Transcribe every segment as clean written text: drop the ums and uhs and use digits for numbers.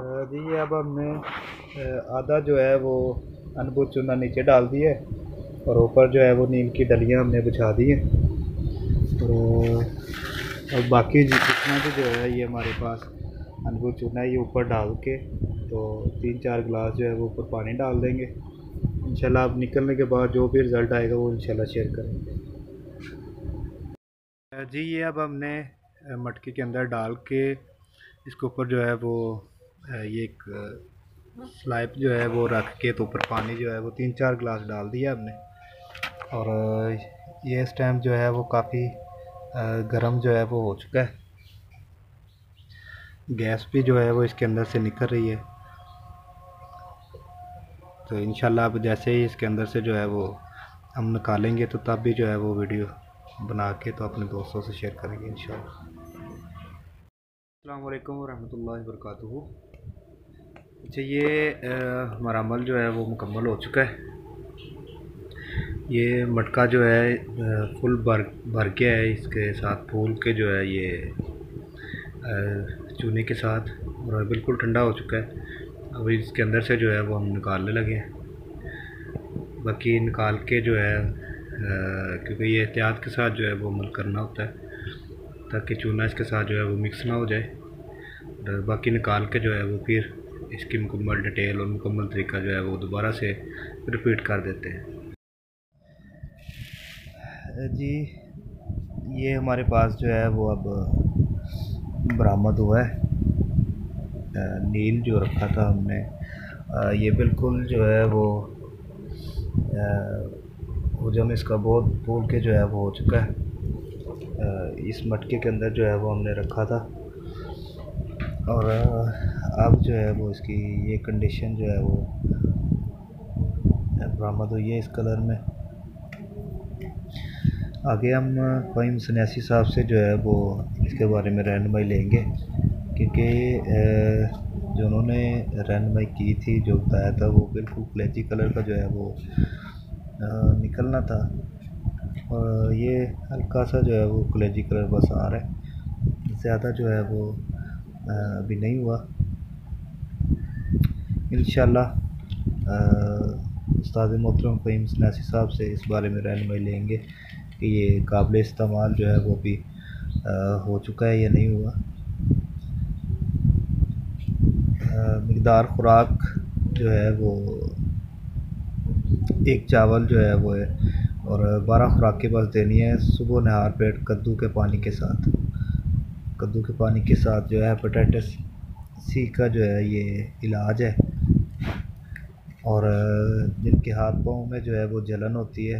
जी ये अब हमने आधा जो है वो अनबुज चूना नीचे डाल दिया है और ऊपर जो है वो नीम की डलियाँ हमने बिछा दी हैं। और बाकी जितना भी जो है ये हमारे पास अनबुज चूना है ये ऊपर डाल के तो 3-4 गिलास जो है वो ऊपर पानी डाल देंगे। इंशाल्लाह अब निकलने के बाद जो भी रिज़ल्ट आएगा वो इंशाल्लाह शेयर करेंगे। जी ये अब हमने मटके के अंदर डाल के इसके ऊपर जो है वो ये एक स्लाइप जो है वो रख के तो ऊपर पानी जो है वो 3-4 गिलास डाल दिया हमने। और ये इस टाइम जो है वो काफ़ी गर्म जो है वो हो चुका है। गैस भी जो है वो इसके अंदर से निकल रही है। तो इंशाल्लाह अब जैसे ही इसके अंदर से जो है वो हम निकालेंगे तो तब भी जो है वो वीडियो बना के तो अपने दोस्तों से शेयर करेंगे इंशाल्लाह। अस्सलाम वालेकुम वरहमतुल्लाहि वबरकातुहू। अच्छा ये हमारा अमल जो है वो मुकम्मल हो चुका है। ये मटका जो है फुल भर गया है, इसके साथ फूल के जो है ये चूने के साथ, और बिल्कुल ठंडा हो चुका है। अब इसके अंदर से जो है वो हम निकालने लगे हैं। बाकी निकाल के जो है क्योंकि ये एहतियात के साथ जो है वो अमल करना होता है ताकि चूना इसके साथ जो है वो मिक्स ना हो जाए। और बाकी निकाल के जो है वो फिर इसकी मुकम्मल डिटेल और मुकम्मल तरीका जो है वो दोबारा से रिपीट कर देते हैं। जी ये हमारे पास जो है वो अब बरामद हुआ है। नील जो रखा था हमने ये बिल्कुल जो है वो वजन इसका बहुत फूल के जो है वो हो चुका है। इस मटके के अंदर जो है वो हमने रखा था और अब जो है वो इसकी ये कंडीशन जो है वो बरामद हुई है इस कलर में। आगे हम फ़हीम सन्यासी साहब से जो है वो इसके बारे में रहनुमाई लेंगे, क्योंकि जो उन्होंने रहनुमाई की थी, जो बताया था वो बिल्कुल कलेजी कलर का जो है वो निकलना था, और ये हल्का सा जो है वो कलेजी कलर बस आ रहा है, ज़्यादा जो है वो अभी नहीं हुआ। इंशाल्लाह उस्ताद मोहतरम फ़हीम सन्यासी साहब से इस बारे में रहनुमाई लेंगे कि ये काबिल इस्तेमाल जो है वो भी हो चुका है या नहीं हुआ। मिक़दार खुराक जो है वो एक चावल जो है वो है, और 12 खुराक के पास देनी है सुबह नहार पेट कद्दू के पानी के साथ। कद्दू के पानी के साथ जो है हेपेटाइटिस सी का जो है ये इलाज है। और जिनके हाथ पाँव में जो है वो जलन होती है,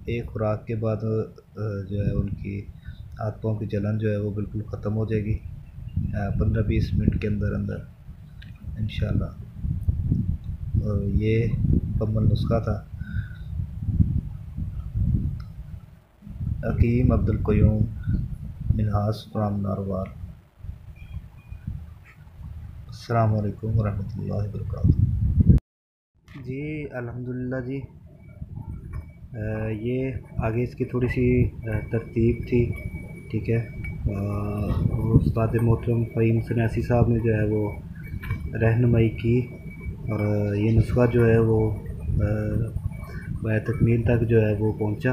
एक खुराक के बाद जो है उनकी हाथ पाँव की जलन जो है वो बिल्कुल ख़त्म हो जाएगी 15-20 मिनट के अंदर अंदर इंशाल्लाह। और ये मुकम्मल नुस्खा था। हकीम अब्दुल क़य्यूम मिनहास फ्राम नारवाल। अस्सलाम वालेकुम वरहमतुल्लाहि वबरकातुहू। जी अल्हम्दुलिल्लाह जी ये आगे इसकी थोड़ी सी तरतीब थी, ठीक है। उस्ताद मोहतरम फ़हीम सन्यासी साहब ने जो है वो रहनुमाई की और ये नुस्खा जो है वो बाय तकमील तक जो है वो पहुंचा।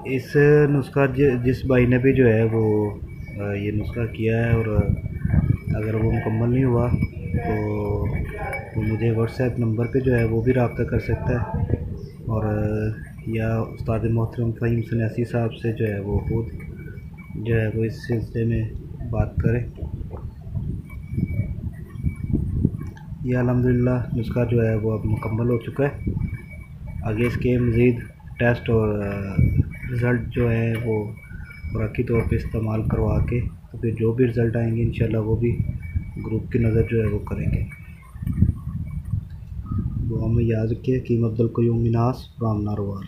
इस नुस्खा जिस भाई ने भी जो है वो ये नुस्खा किया है, और अगर वो मुकम्मल नहीं हुआ तो मुझे व्हाट्सएप नंबर पे जो है वो भी रब्ता कर सकता है, और या उस्ताद मोहतरम फ़हीम सन्यासी साहब से जो है वो खुद जो है वो इस सिलसिले में बात करें। यह अल्हम्दुलिल्लाह नुस्खा जो है वो अब मुकम्मल हो चुका है। आगे इसके मज़ीद टेस्ट और रिज़ल्ट जो है वो खुराकी तौर पे इस्तेमाल करवा के तो फिर जो भी रिज़ल्ट आएंगे इंशाल्लाह वो भी ग्रुप की नज़र जो है वो करेंगे। वो हमें याद रखिए हकीम अब्दुल क़य्यूम मिनहास फ्राम नारवाल।